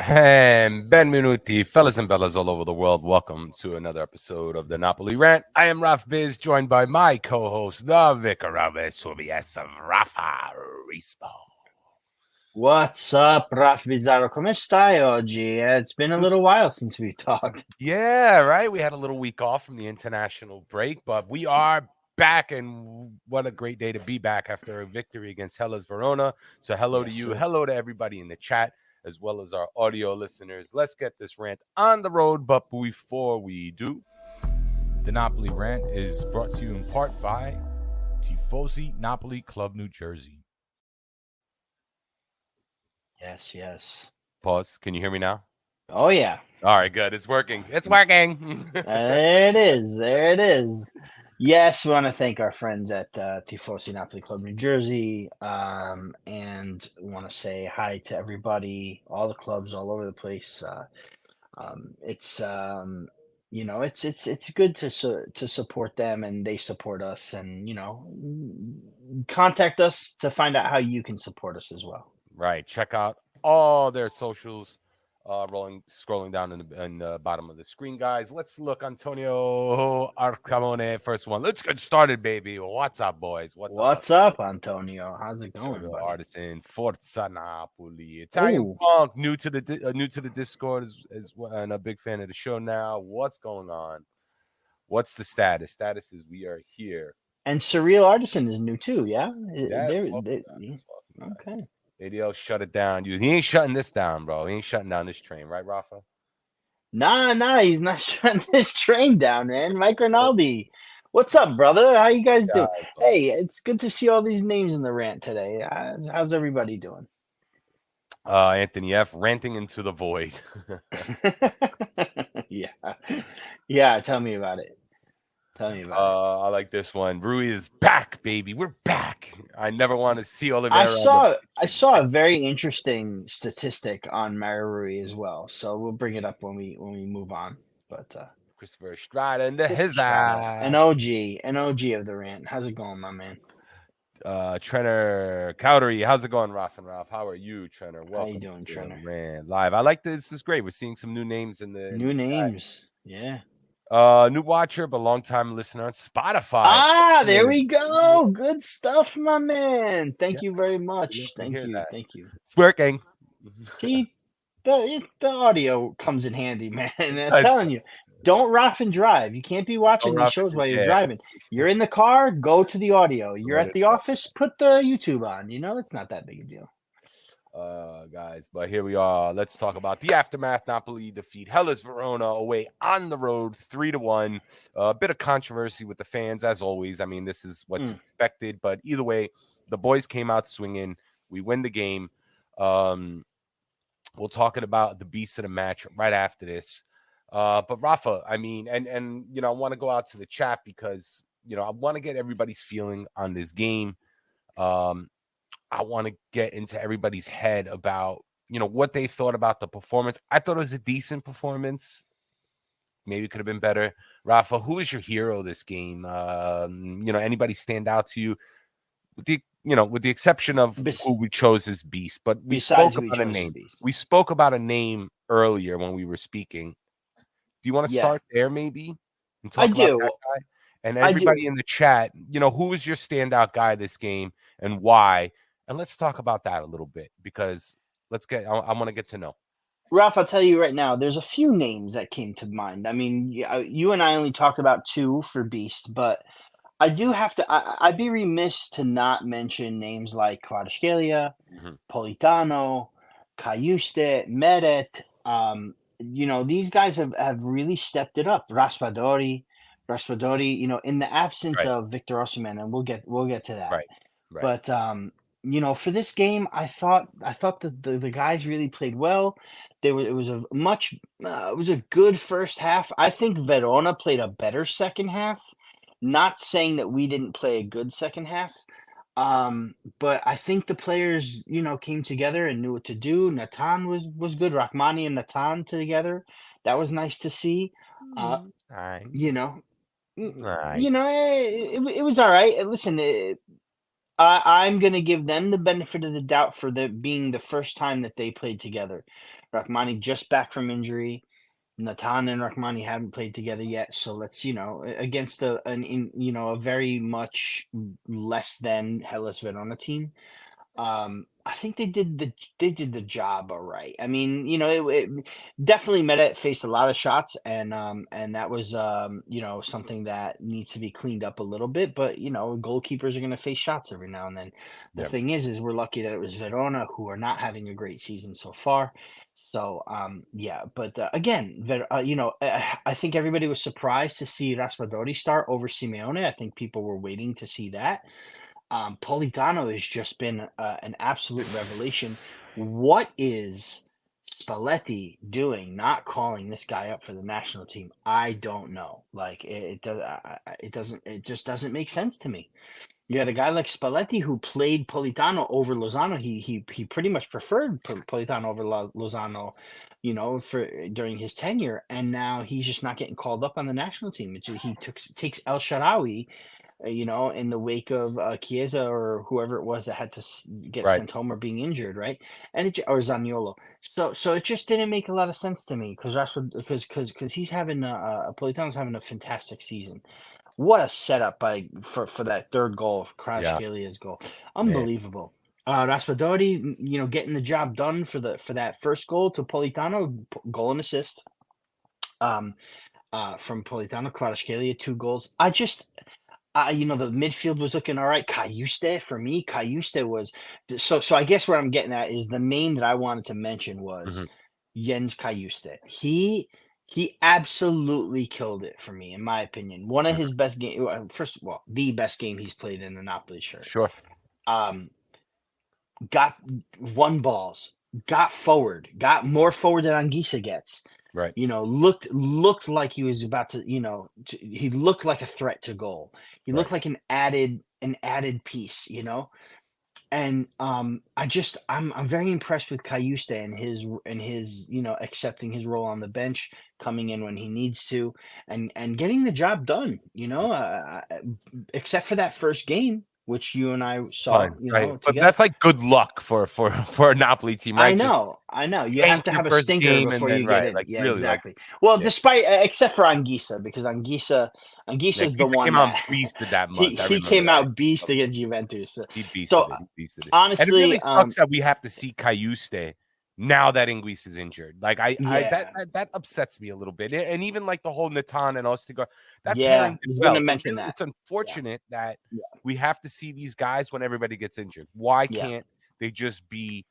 And benvenuti, fellas and bellas all over the world. Welcome to another episode of the Napoli Rant. I am Raff Bizz, joined by my co-host, the Victorless of Raffa Rispo. What's up, Raff Bizzarro? Come stai oggi? It's been a little while since we talked. Yeah, right. We had a little week off from the international break, but we are back, and what a great day to be back after a victory against Hellas Verona. So hello to you. Hello to everybody in the chat, as well as our audio listeners. Let's get this rant on the road. But before we do, the Napoli Rant is brought to you in part by Tifosi Napoli Club New Jersey. Yes. Pause. Can you hear me now? Oh, yeah. All right, good. It's working. It's working. There it is. Yes, we want to thank our friends at Tifosi Napoli Club New Jersey, and want to say hi to everybody, all the clubs all over the place. It's it's good to support them, and they support us, and contact us to find out how you can support us as well. Right. Check out all their socials. Scrolling down in the bottom of the screen, guys. Let's look. Antonio Arcamone, first one. Let's get started, baby. What's up, boys? What's up, Antonio? How's it going, Antonio buddy? Artisan, Forza Napoli, Italian Funk, new to the Discord as well, and a big fan of the show now. What's going on? What's the status? Status is we are here. And Surreal Artisan is new too, yeah? Okay. ADL shut it down. He ain't shutting this down, bro. He ain't shutting down this train, right, Raffa? Nah, he's not shutting this train down, man. Mike Rinaldi. What's up, brother? How you guys doing? Hey, it's good to see all these names in the rant today. How's everybody doing? Anthony F. ranting into the void. Yeah, tell me about it. I like this one. Rui is back, baby. We're back. I never want to see Oliveira. I saw a very interesting statistic on Mario Rui as well. So we'll bring it up when we move on. But Christopher Estrada and his an OG of the rant. How's it going, my man? Trenner Cowdery, how's it going, Raff and Ralph? How are you, Trenner? Welcome. How you doing, Trenner? Man, live. I like this. This is great. We're seeing some new names in the names. Yeah. New watcher, but long time listener on Spotify. There we go. Good stuff, my man. Thank you very much. Thank you. It's working. See, the audio comes in handy, man. I'm telling you, don't rough and drive. You can't be watching these shows while you're driving. You're in the car, go to the audio. You're at the office, put the YouTube on. It's not that big a deal. Guys, but here we are. Let's talk about the aftermath. Napoli defeat Hellas Verona away on the road 3-1. A bit of controversy with the fans, as always. I mean, this is what's expected, but either way, the boys came out swinging. We win the game. We'll talk about the beast of the match right after this. But Raffa, I mean, and I want to go out to the chat because I want to get everybody's feeling on this game. I want to get into everybody's head about, what they thought about the performance. I thought it was a decent performance. Maybe it could have been better. Rafa, who is your hero this game? Anybody stand out to you? With the exception of who we chose as Beast, but we spoke about a name. We spoke about a name earlier when we were speaking. Do you want to start there maybe? And talk about that guy? And everybody in the chat, who is your standout guy this game and why? And let's talk about that a little bit because I want to get to know. Ralph, I'll tell you right now, there's a few names that came to mind. I mean, you and I only talked about two for Beast, but I do have to, I'd be remiss to not mention names like Kvaratskhelia, Politano, Cayuste, Meret. These guys have really stepped it up. Raspadori, in the absence of Victor Osimhen, and we'll get to that. Right. But for this game, I thought the guys really played well. It was a good first half. I think Verona played a better second half. Not saying that we didn't play a good second half, but I think the players, came together and knew what to do. Natan was good. Rahmani and Natan together. That was nice to see. It was all right. Listen, I'm going to give them the benefit of the doubt for being the first time that they played together. Rachmani just back from injury. Natan and Rachmani haven't played together yet, so let's against a very much less than Hellas Verona team. I think they did the job all right. I mean, it definitely Meta faced a lot of shots, and that was something that needs to be cleaned up a little bit. But goalkeepers are going to face shots every now and then. The thing is we're lucky that it was Verona, who are not having a great season so far. So but again, I think everybody was surprised to see Raspadori start over Simeone. I think people were waiting to see that. Politano has just been an absolute revelation. What is Spalletti doing not calling this guy up for the national team? I don't know. Like it just doesn't make sense to me. You had a guy like Spalletti who played Politano over Lozano. He pretty much preferred Politano over Lozano, during his tenure, and now he's just not getting called up on the national team. He takes El Shaarawy, in the wake of Chiesa or whoever it was that had to get sent home or being injured, right? And or Zaniolo. So it just didn't make a lot of sense to me because he's having Politano's having a fantastic season. What a setup for that third goal, Kvaratskhelia goal, unbelievable. Raspadori, getting the job done for that first goal to Politano, goal and assist. From Politano, Kvaratskhelia, 2 goals. The midfield was looking all right. Cayuste, for me, was so I guess what I'm getting at is the name that I wanted to mention was Jens Cayuste. He absolutely killed it for me, in my opinion. One of his best games. First of all, the best game he's played in a Napoli shirt. Sure. Got won balls, got forward, got more forward than Anguissa gets. Right. Looked like he was about to, he looked like a threat to goal. He looked like an added piece, And I'm very impressed with Cayuste and his accepting his role on the bench, coming in when he needs to, and getting the job done. Except for that first game, which you and I saw, but that's like good luck for a Napoli team, right? I know. You have to have a stinker before you get in. Like, yeah, really, exactly. Despite except for Anguissa, because Anguissa's the one that beasted that month. he came out beast against Juventus. He beasted it. Honestly, and it really sucks that we have to see Cayuste now that Anguissa is injured. Like that upsets me a little bit. And even like the whole Natan and Ostigar, that pairing. I was going to mention that. It's unfortunate that we have to see these guys when everybody gets injured. Why can't they just be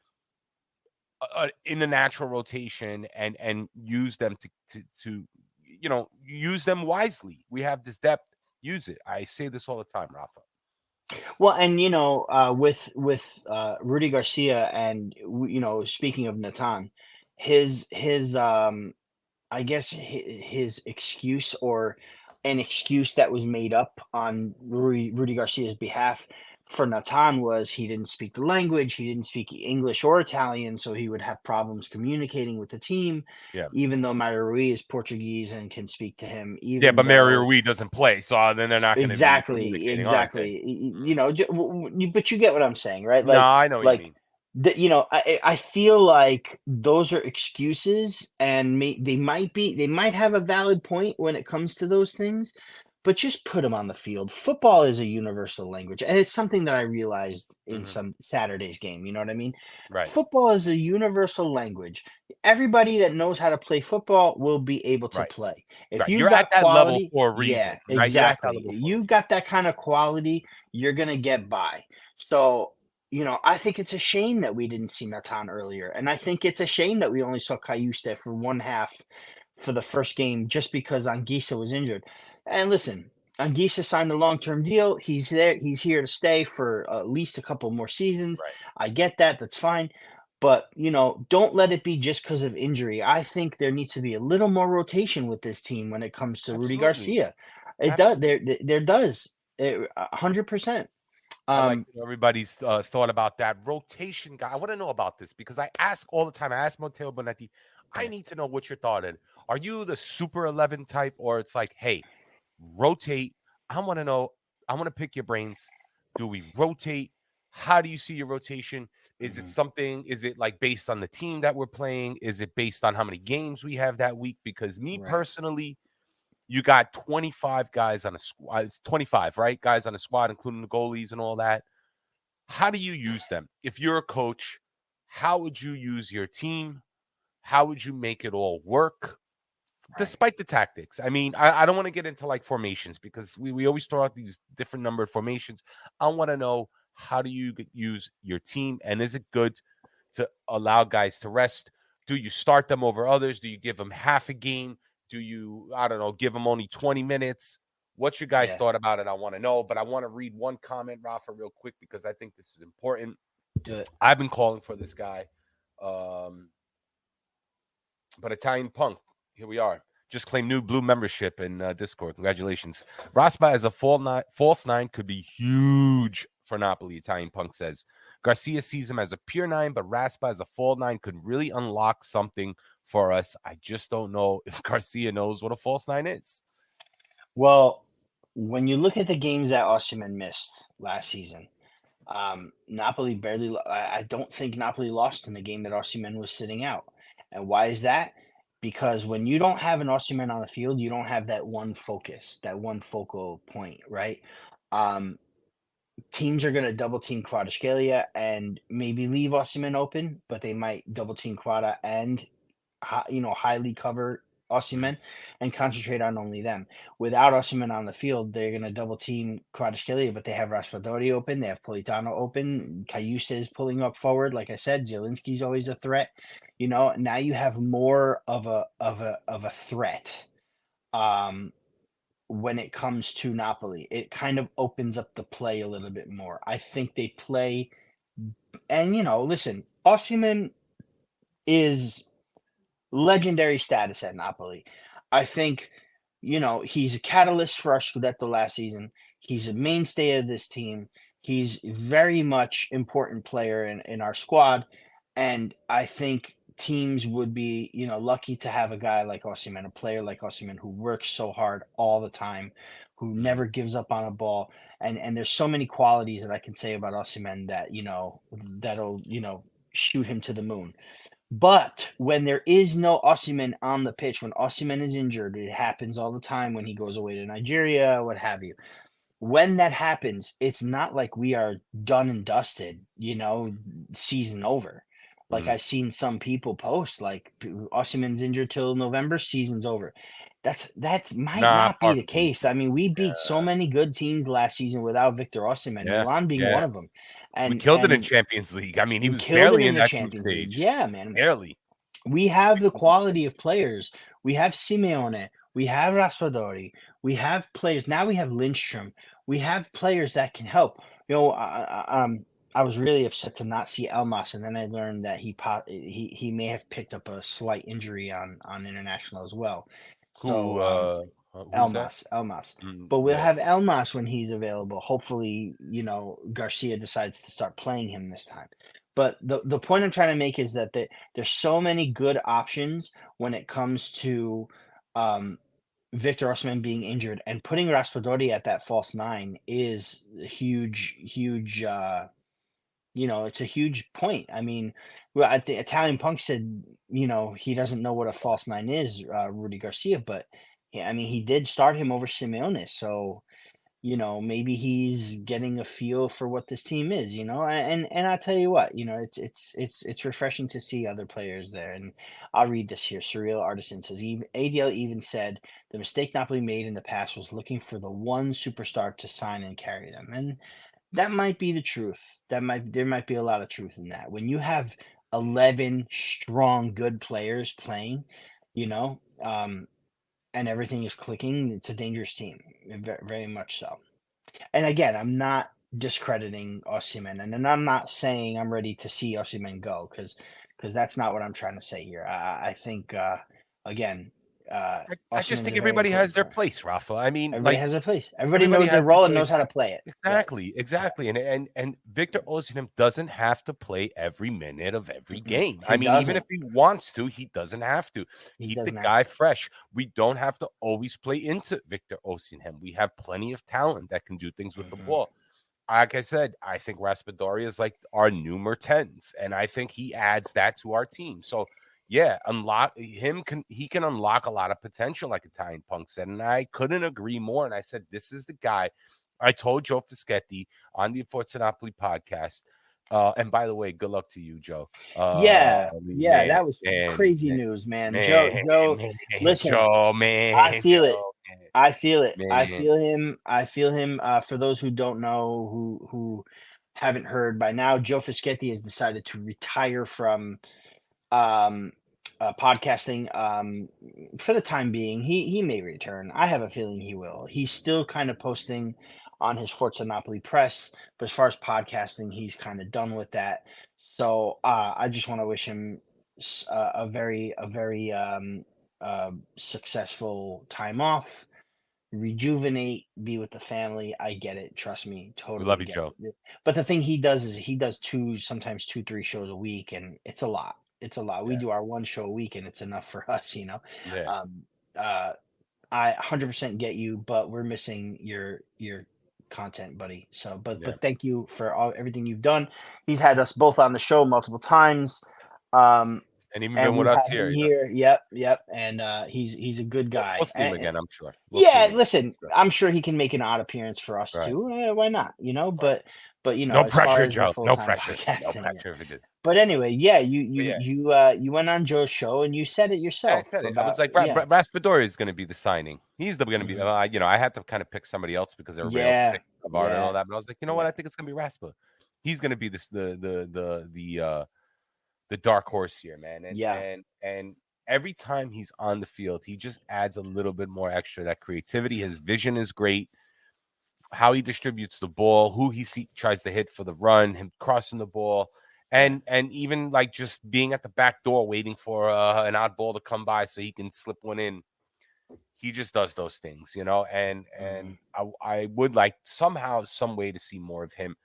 in a natural rotation and use them to use them wisely? We have this depth. Use it. I say this all the time, Raffa. Well, and with Rudy Garcia, and speaking of Natan, his I guess his excuse, or an excuse that was made up on Rudy Garcia's behalf for Natan, was he didn't speak the language. He didn't speak English or Italian, so he would have problems communicating with the team. Yeah. Even though Mario Rui is Portuguese and can speak to him. But Mario Rui doesn't play, so then they're not going to exactly. But you get what I'm saying, right? Like, no, I know what you mean. I feel like those are excuses, and they might have a valid point when it comes to those things. But just put them on the field. Football is a universal language. And it's something that I realized in some Saturday's game. You know what I mean? Right. Football is a universal language. Everybody that knows how to play football will be able to play. If you've got at that quality, level for a reason. Yeah, exactly. You've got that kind of quality, you're going to get by. So, I think it's a shame that we didn't see Natan earlier. And I think it's a shame that we only saw Cayuste for one half for the first game, just because Anguissa was injured. And listen, Anguissa signed a long-term deal. He's there. He's here to stay for at least a couple more seasons. Right. I get that. That's fine. But, don't let it be just because of injury. I think there needs to be a little more rotation with this team when it comes to Rudy Garcia. There does. 100%. I like everybody's thought about that rotation guy. I want to know about this because I ask all the time. I ask Matteo Bonetti, I need to know what your thought is. Are you the super 11 type, or it's like, hey, rotate? I want to know. I want to pick your brains. Do we rotate How do you see your rotation? Is it Mhm. something, is it like based on the team that we're playing? Is it based on how many games we have that week? Because me Right. personally, you got 25 guys on a squad. It's 25, right? Guys on a squad, including the goalies and all that. How do you use them? If you're a coach, how would you use your team? How would you make it all work? Right. Despite the tactics. I mean, I don't want to get into like formations because we always throw out these different numbered formations. I want to know, how do you use your team, and is it good to allow guys to rest? Do you start them over others? Do you give them half a game? Do you, I don't know, give them only 20 minutes? What's your guys' Yeah. thought about it? I want to know, but I want to read one comment, Rafa, real quick because I think this is important. Do it. I've been calling for this guy. Um, but Italian Punk, here we are. Just claimed new blue membership in Discord. Congratulations. Raspa as a false nine could be huge for Napoli, Italian Punk says. Garcia sees him as a pure nine, but Raspa as a false nine could really unlock something for us. I just don't know if Garcia knows what a false nine is. Well, when you look at the games that Osimhen missed last season, Napoli barely. I don't think Napoli lost in the game that Osimhen was sitting out. And why is that? Because when you don't have an Osimhen on the field, you don't have that one focus, that one focal point, right? Um, Teams are going to double team Kvaratskhelia and maybe leave Osimhen open, but they might double team Kvara and highly cover Mm, Osimhen and concentrate on only them. Without Osimhen on the field, they're going to double team Kvaratskhelia, but they have Raspadori open, they have Politano open, Cayuse is pulling up forward. Like I said, Zielinski's always a threat. Now you have more of a threat. When it comes to Napoli, it kind of opens up the play a little bit more. I think they play, and listen, Osimhen is legendary status at Napoli. I think, he's a catalyst for our Scudetto last season. He's a mainstay of this team. He's very much important player in our squad. And I think teams would be, lucky to have a guy like Osimhen, a player like Osimhen who works so hard all the time, who mm, never gives up on a ball. And there's so many qualities that I can say about Osimhen that, that'll, shoot him to the moon. But when there is no Osimhen on the pitch, when Osimhen is injured, it happens all the time when he goes away to Nigeria, what have you. When that happens, it's not like we are done and dusted, season over. Like mm. I've seen some people post, like Osimhen's injured till November, season's over. That might Nah, not be far the from being case. true. I mean, we beat Yeah, so many good teams last season without Victor Osimhen, yeah, Milan being yeah. one of them, We and killed it in and Champions League. I mean, he we was killed it barely in in the that group Champions League. stage. Yeah, man. Barely. We have the quality of players. We have Simeone. We have Raspadori. We have players. Now we have Lindstrom. We have players that can help. I was really upset to not see Elmas, and then I learned that he may have picked up a slight injury on international as well. Who So who's that? Elmas. Mm, But we'll yeah. have Elmas when he's available. Hopefully, Garcia decides to start playing him this time. But the point I'm trying to make is that there's so many good options when it comes to Victor Osimhen being injured, and putting Raspadori at that false nine is a huge, huge. It's a huge point. I mean, well, I think Italian Punk said, he doesn't know what a false nine is, Rudy Garcia, but yeah, I mean, he did start him over Simeone, so maybe he's getting a feel for what this team is, and I tell you what, it's refreshing to see other players there. And I'll read this here. Surreal Artisan says, even ADL even said the mistake Napoli made in the past was looking for the one superstar to sign and carry them, and that might be the truth. There might be a lot of truth in that. When you have 11 strong, good players playing, you know, um, and everything is clicking, it's a dangerous team, very, very much so. And again, I'm not discrediting Osimhen, and then I'm not saying I'm ready to see Osimhen go because that's not what I'm trying to say here. I think again, I just Osimhen's a think very everybody has important their player. place, Rafa. I mean, Everybody like has their place. Everybody everybody knows their has their role and knows place. how to play it. Right. Exactly, exactly. And Victor Osimhen doesn't have to play every minute of every Mm-mm. game. I He mean, even if doesn't. he wants to, he doesn't have to. He Keep the doesn't have guy to. fresh. We don't have to always play into Victor Osimhen. We have plenty of talent that can do things with the Mhm. ball. like I said, I think Raspadori is like our numero 10s, and I think he adds that to our team. So yeah, he can unlock a lot of potential, like Italian Punk said, and I couldn't agree more. And I said, this is the guy. I told Joe Fischetti on the Forza Napoli podcast. And by the way, good luck to you, Joe. Yeah, yeah, Man, that was man, crazy man, news, man. man, Joe, man, listen, Joe, I man, feel it. Joe, I feel it. I man. feel him. I feel him. For those who don't know, who haven't heard by now, Joe Fischetti has decided to retire from um, podcasting for the time being. He may return. I have a feeling he will. He's still kind of posting on his Forza Napoli press, but as far as podcasting, he's kind of done with that. So I just want to wish him a very successful time off, rejuvenate, be with the family. I get it. Trust me, We totally love you, get Joe. it. But the thing he does is he does sometimes two, three shows a week, and it's a lot. It's a lot. We Yeah, do our one show a week, and it's enough for us, you know. yeah, Um, uh, I 100% get you, but we're missing your content, buddy. So, yeah. but thank you for everything you've done. He's had us both on the show multiple times. And even And been with we've us had here, him you know. here. Yep. And he's a good We'll guy. see him again, I'm sure. We'll see Yeah, him again. listen, Sure. I'm sure he can make an odd appearance for us Right. too. Why not? You know, Right. but you know, No as far pressure, as the Joe. full No time pressure. No podcasting, yeah. pressure if it did. But anyway, yeah, But yeah, you went on Joe's show and you said it I yourself said it. I was about like, Raspadori is going to be the signing. He's going to be, Mhm. you know, I had to kind of pick somebody else because everybody else Yeah, picked Bavard and all yeah, that. But I was like, you know what? yeah, I think it's going to be Raspa. He's going to be the dark horse here, man. yeah, And every time he's on the field, he just adds a little bit more extra. That creativity, his vision is great. How he distributes the ball, who tries to hit for the run, him crossing the ball, yeah. and even like just being at the back door waiting for an odd ball to come by so he can slip one in. He just does those things, you know. Mhm. And I would like somehow, some way to see more of him.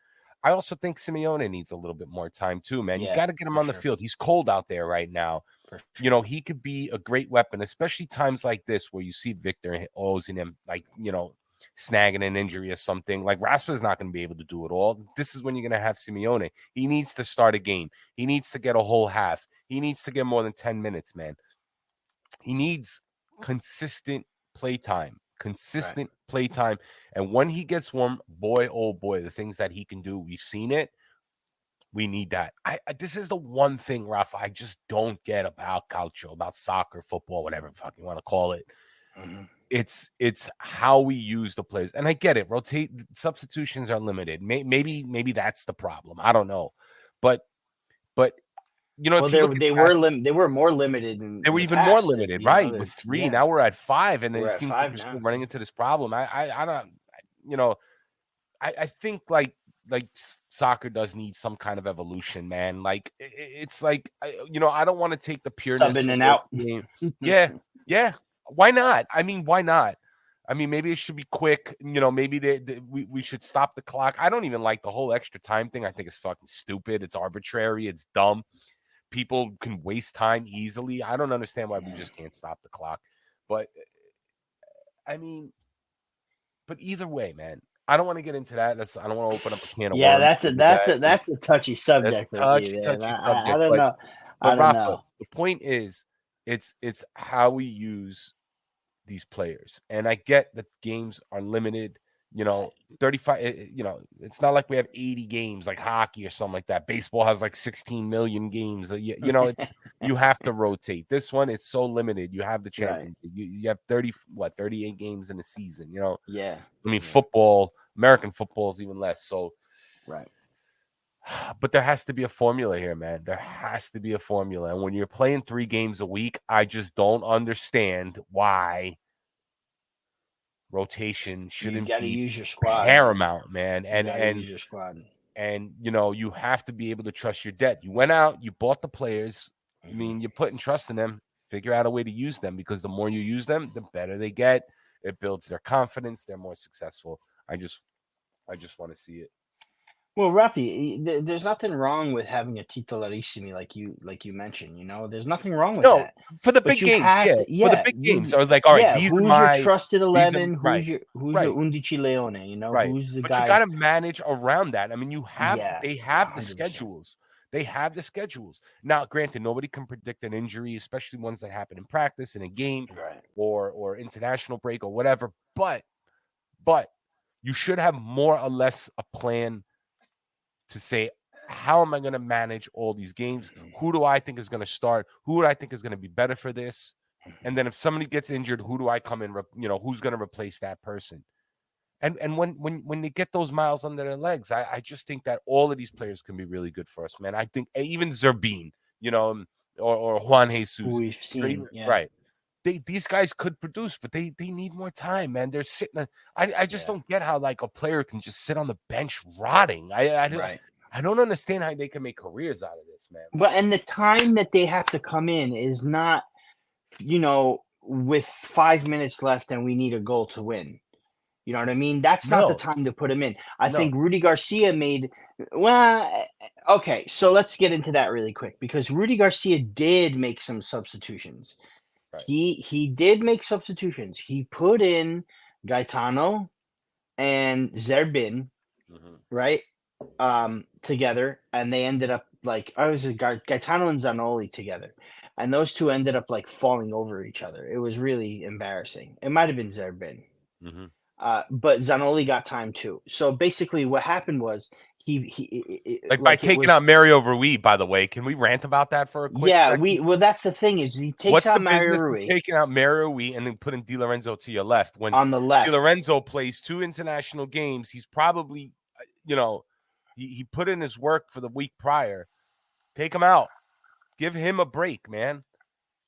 I also think Simeone needs a little bit more time too, man. You Yeah, got to get him for on the sure, field. He's cold out there right now. for You sure. know, he could be a great weapon, especially times like this where you see Victor Osimhen, like, you know, snagging an injury or something. Like Raspa's not going to be able to do it all. This is when you're going to have Simeone. He needs to start a game. He needs to get a whole half. He needs to get more than 10 minutes, man. He needs consistent playtime. Right. Consistent playtime. And when he gets warm, boy, oh boy, the things that he can do, we've seen it. We need that. This is the one thing, Raffa, I just don't get about calcio, about soccer, football, whatever the fuck you want to call it. Mhm. It's how we use the players, and I get it. Rotate substitutions are limited. Maybe that's the problem. I don't know, but you know, Well, if you look at past, they were more limited they in were the even more past. limited, You know, right? With three, yeah, now we're at 5, and we're it at seems like five we're still now. running into this problem. I don't, you know, I think like soccer does need some kind of evolution, man. Like it's like you know, I don't want to take the Sub pureness in and away out. from the game. Yeah, yeah. Why not? I mean, why not? I mean, maybe it should be quick. You know, maybe we should stop the clock. I don't even like the whole extra time thing. I think it's fucking stupid. It's arbitrary. It's dumb. People can waste time easily. I don't understand why we Mhm. just can't stop the clock. But I mean, but either way, man, I don't want to get into that. I don't want to open up a can of Yeah, worms with that. that's a touchy That's subject a with you, touchy, man. touchy I subject. don't know. I But don't Rafa, know. the point is, it's how we use these players. And I get that games are limited, you Right. know, 35, you know, it's not like we have 80 games like hockey or something like that. Baseball has like 16 million games. You know, it's you have to rotate. This one, it's so limited. You have the Right. Champions League. You have 38 games in a season, you know. Yeah. I mean, Yeah. football, American football is even less. So, Right. but there has to be a formula here, man. There has to be a formula. And when you're playing 3 games a week, I just don't understand why rotation You shouldn't got to be use your squad. paramount, man. You got to use your squad. And you know, you have to be able to trust your debt. You went out, you bought the players. I Mhm. mean, you're putting trust in them. Figure out a way to use them because the more you use them, the better they get. It builds their confidence. They're more successful. I just want to see it. Well, Raffi, there's nothing wrong with having a titolarissimi like you mentioned. There's nothing wrong with No, that. for the But big you games, have yeah. to, For the yeah, big games, I was like, all right, yeah. these are Who's your my trusted these are 11? right, Who's your right. undici leone? Right. Who's the But you got to guys? manage around that. I mean, Yeah, they have the 100%. schedules. They have the schedules. Now, granted, nobody can predict an injury, especially ones that happen in practice, in a game, Right. or international break or whatever. But you should have more or less a plan to say, how am I going to manage all these games? Who do I think is going to start? Who do I think is going to be better for this? And then if somebody gets injured, who do I come in? Who's going to replace that person? And when they get those miles under their legs, I just think that all of these players can be really good for us, man. I think even Zerbin, or Juan Who Jesus, we've seen, yeah, right. These guys could produce, but they need more time, man. They're sitting. I just yeah, don't get how like a player can just sit on the bench rotting. right. I don't understand how they can make careers out of this, man. And the time that they have to come in is not, with 5 minutes left and we need a goal to win. You know what I mean? That's not the No, time to put him in. I no, think Rudy Garcia made okay, so let's get into that really quick because Rudy Garcia did make some substitutions. right. He did make substitutions. He put in Gaetano and Zerbin, Mm-hmm. right? Together, and they ended up like I was Gaetano and Zanoli together. And those two ended up like falling over each other. It was really embarrassing. It might have been Zerbin. Mm-hmm. But Zanoli got time too. So basically, what happened was Like by like it taking out was Mario Rui, by the way, can we rant about that for a quick yeah. second? That's the thing is he takes What's the out Mario business of Rui taking out Mario Rui and then putting Di Lorenzo to your left when on the Di left. Lorenzo plays 2 international games? He's probably, he put in his work for the week prior. Take him out. Give him a break, man.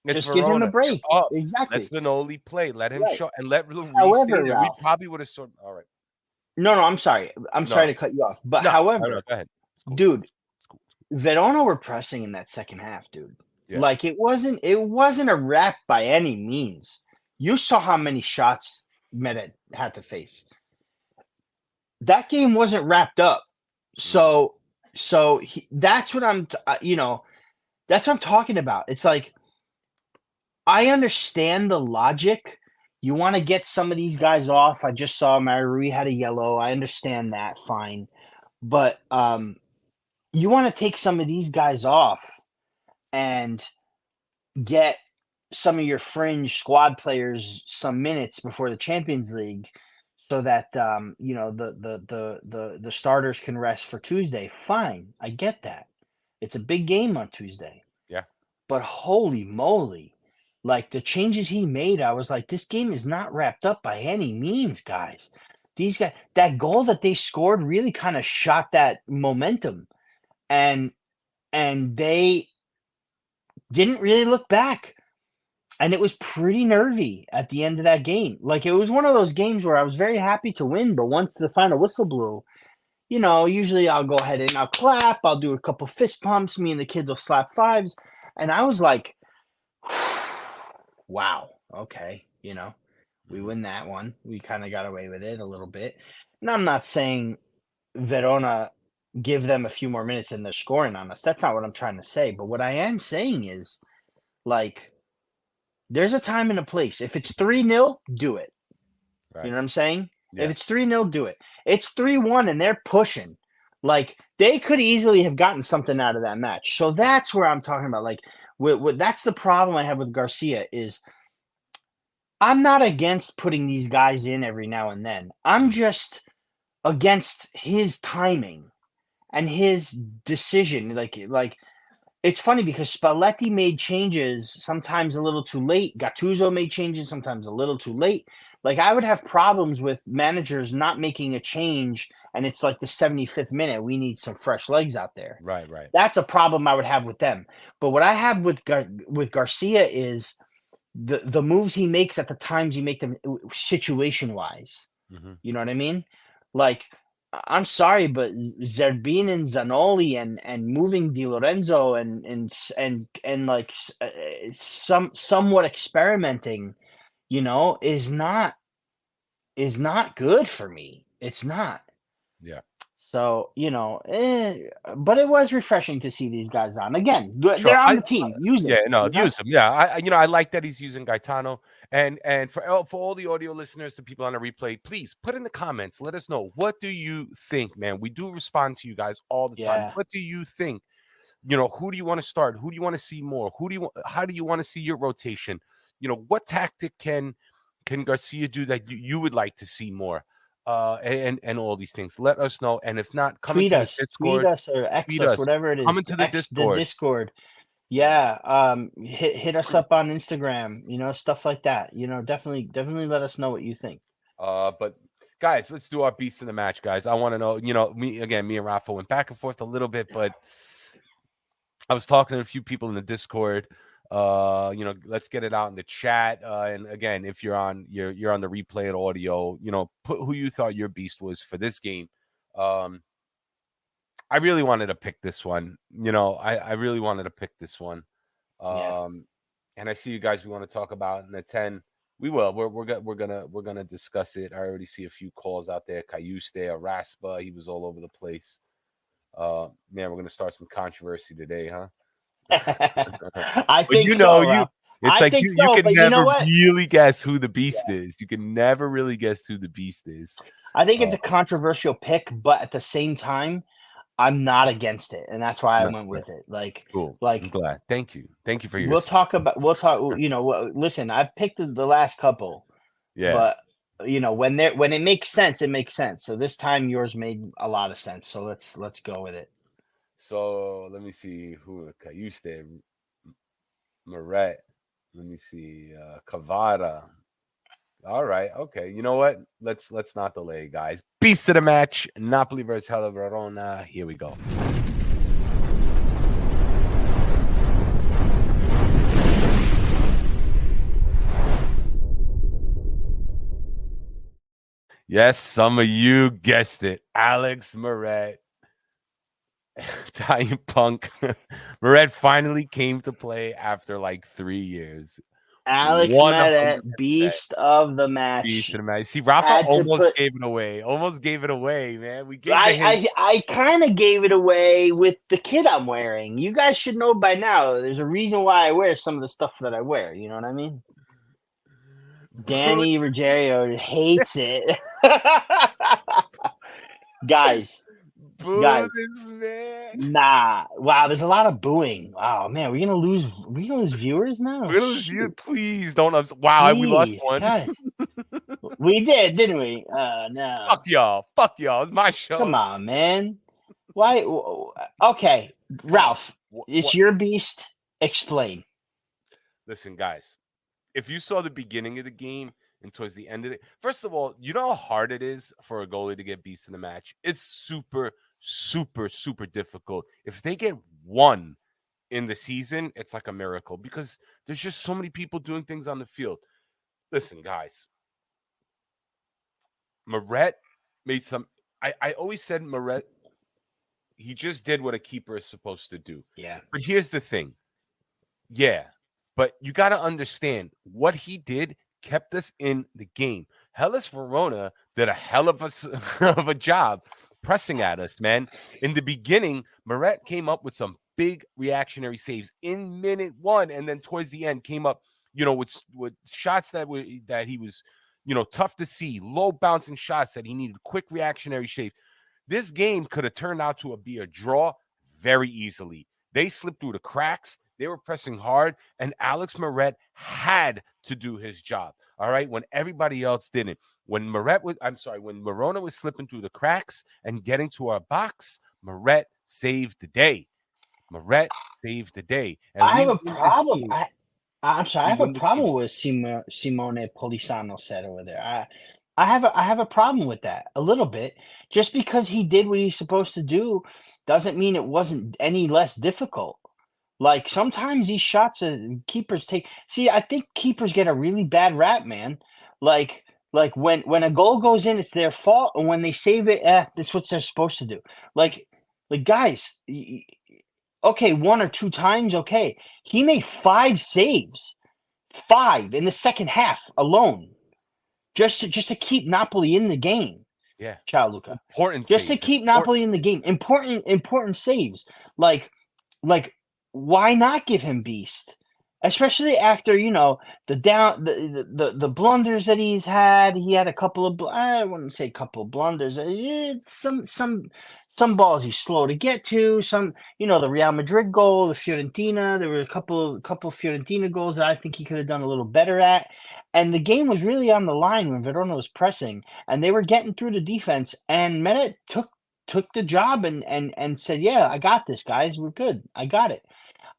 It's Just give him a Verona. They're break. up. Let Exactly. Zanoli play. Let him Right. show and let Rui stay However, there. We Ralph. probably would have sort. All right. No, I'm sorry. I'm No, sorry to cut you off. But no, however, go ahead. It's cool. dude, It's cool. Verona were pressing in that second half, dude. Yeah. Like it wasn't a wrap by any means. You saw how many shots Meta had to face. That game wasn't wrapped up. So that's what that's what I'm talking about. It's like I understand the logic. You want to get some of these guys off. I just saw Marui had a yellow. I understand that, fine. But you want to take some of these guys off and get some of your fringe squad players some minutes before the Champions League so that the starters can rest for Tuesday. Fine. I get that. It's a big game on Tuesday. Yeah. But holy moly, like the changes he made, I was like, this game is not wrapped up by any means, guys. These guys, that goal that they scored really kind of shot that momentum, and they didn't really look back. And it was pretty nervy at the end of that game. Like it was one of those games where I was very happy to win, but once the final whistle blew, usually I'll go ahead and I'll clap, I'll do a couple fist pumps, me and the kids will slap fives, and I was like, wow, okay, we win that one. We kind of got away with it a little bit. And I'm not saying Verona give them a few more minutes and they're scoring on us. That's not what I'm trying to say. But what I am saying is, like, there's a time and a place. If it's 3-0, do it. Right. You know what I'm saying? Yeah. If it's 3-0, do it. It's 3-1 and they're pushing. Like, they could easily have gotten something out of that match. So that's where I'm talking about. Like, that's the problem I have with Garcia is I'm not against putting these guys in every now and then. I'm just against his timing and his decision. Like it's funny because Spalletti made changes sometimes a little too late. Gattuso made changes sometimes a little too late. Like I would have problems with managers not making a change and it's like the 75th minute. We need some fresh legs out there. Right. That's a problem I would have with them. But what I have with Garcia is the moves he makes at the times he make them situation wise. Mm-hmm. You know what I mean? Like I'm sorry, but Zerbin and Zanoli and moving Di Lorenzo and like somewhat experimenting, is not good for me. It's not. Yeah. So, but it was refreshing to see these guys on. Again, Sure. they're on the team. Use it. Yeah, no, use him. Yeah, I like that he's using Gaetano. And for all the audio listeners, the people on the replay, please put in the comments. Let us know, what do you think, man? We do respond to you guys all the time. Yeah. What do you think? Who do you want to start? Who do you want to see more? How do you want to see your rotation? What tactic can Garcia do that you would like to see more? And all these things. Let us know. And if not, come Tweet into the us, Discord. or X Tweet us, us. whatever it Come is. into the The Discord. Discord. Yeah. Hit us up on Instagram, stuff like that. Definitely let us know what you think. But guys, let's do our beast in the match, guys. I want to know, me and Raffa went back and forth a little bit, but I was talking to a few people in the Discord. Let's get it out in the chat. And again, if you're on the replay at audio, put who you thought your beast was for this game. I really wanted to pick this one. I really wanted to pick this one. And I see you guys we want to talk about in the 10. We will. We're gonna discuss it. I already see a few calls out there. Cayuste, Raspa, he was all over the place. Man, we're gonna start some controversy today, huh? I think so. It's like you can but never really guess who the beast is. You can never really guess who the beast is. I think it's a controversial pick, but at the same time, I'm not against it, and that's why I went with it. Cool. I'm glad. Thank you for your. We'll talk. Listen, I've picked the last couple. Yeah. But when it makes sense, it makes sense. So this time yours made a lot of sense. So let's go with it. So let me see who Cayuste, Moret. Let me see Cavada. All right, okay. You know what? Let's not delay, guys. Beast of the match: Napoli versus Hellas Verona. Here we go. Yes, some of you guessed it. Alex Moret, Italian Punk. Moret finally came to play after like 3 years. Alex Moret, beast of the match. Beast of the match. See, Raffa almost gave it away. Almost gave it away, man. We gave I kind of gave it away with the kit I'm wearing. You guys should know by now. There's a reason why I wear some of the stuff that I wear. You know what I mean? Danny Ruggiero hates it. guys. This, man. Nah. Wow, there's a lot of booing. Wow, man, we're gonna lose viewers now. We're gonna lose viewers. Please don't. Wow, we lost one. God. We did, didn't we? No. Fuck y'all. It's my show. Come on, man. Why? Okay, Ralph, it's your beast. Explain. Listen, guys. If you saw the beginning of the game and towards the end of it, first of all, you know how hard it is for a goalie to get beast in the match? It's super, super, super difficult. If they get one in the season, it's like a miracle because there's just so many people doing things on the field. Listen, guys. Moret made some. I always said Moret, he just did what a keeper is supposed to do. Yeah. But here's the thing. Yeah. But you got to understand what he did kept us in the game. Hellas Verona did a hell of a job pressing at us, man. In the beginning, Moret came up with some big reactionary saves in minute 1, and then towards the end came up, with shots that he was, tough to see, low bouncing shots that he needed quick reactionary shape. This game could have turned out to be a draw very easily. They slipped through the cracks. They were pressing hard, and Alex Moret had to do his job. All right, when everybody else didn't. When Verona was slipping through the cracks and getting to our box, Moret saved the day. And I have a problem. I'm sorry. I have a problem with Simone Polisano said over there. I have a problem with that a little bit. Just because he did what he's supposed to do doesn't mean it wasn't any less difficult. Like sometimes these shots keepers take. See, I think keepers get a really bad rap, man. Like when a goal goes in, it's their fault, and when they save it, that's what they're supposed to do. Like guys, okay, 1 or 2 times, okay. He made 5 saves, 5 in the second half alone, just to keep Napoli in the game. Yeah. Gianluca. Important Just to saves. keep Important Napoli in the game. Important saves. Like why not give him beast? Especially after, the blunders that he's had. He had a couple of I wouldn't say couple of blunders. It's some balls he's slow to get to. Some, the Real Madrid goal, the Fiorentina. There were a couple Fiorentina goals that I think he could have done a little better at. And the game was really on the line when Verona was pressing, and they were getting through the defense. And Meret took the job and said, "Yeah, I got this, guys. We're good. I got it."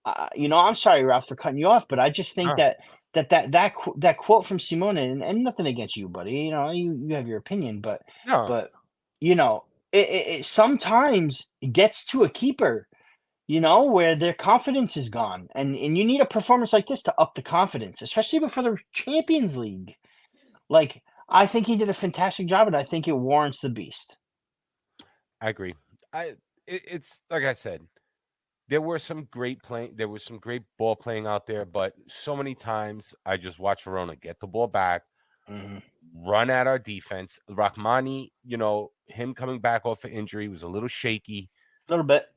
I'm sorry, Ralph, for cutting you off, but I just think no, that quote from Simone, and nothing against you, buddy. You have your opinion, but no. but it sometimes gets to a keeper, where their confidence is gone, and you need a performance like this to up the confidence, especially before the Champions League. Like, I think he did a fantastic job, and I think it warrants the beast. I agree. It's like I said, there were some great playing. There was some great ball playing out there, but so many times I just watch Verona get the ball back, Mhm. run at our defense. Rahmani, him coming back off an injury was a little shaky. A little bit.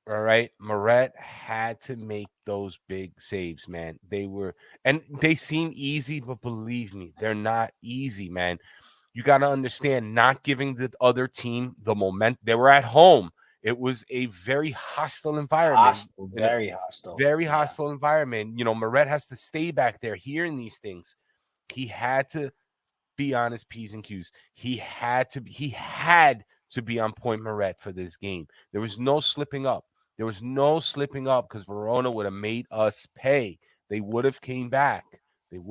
All right. Meret had to make those big saves, man. They seem easy, but believe me, they're not easy, man. You got to understand, not giving the other team the moment. They were at home. It was a very hostile environment. Hostile, very hostile. Very Yeah. hostile environment. Meret has to stay back there hearing these things. He had to be on his P's and Q's. He had to be on point, Meret, for this game. There was no slipping up. There was no slipping up because Verona would have made us pay. They would have came back. Dude, We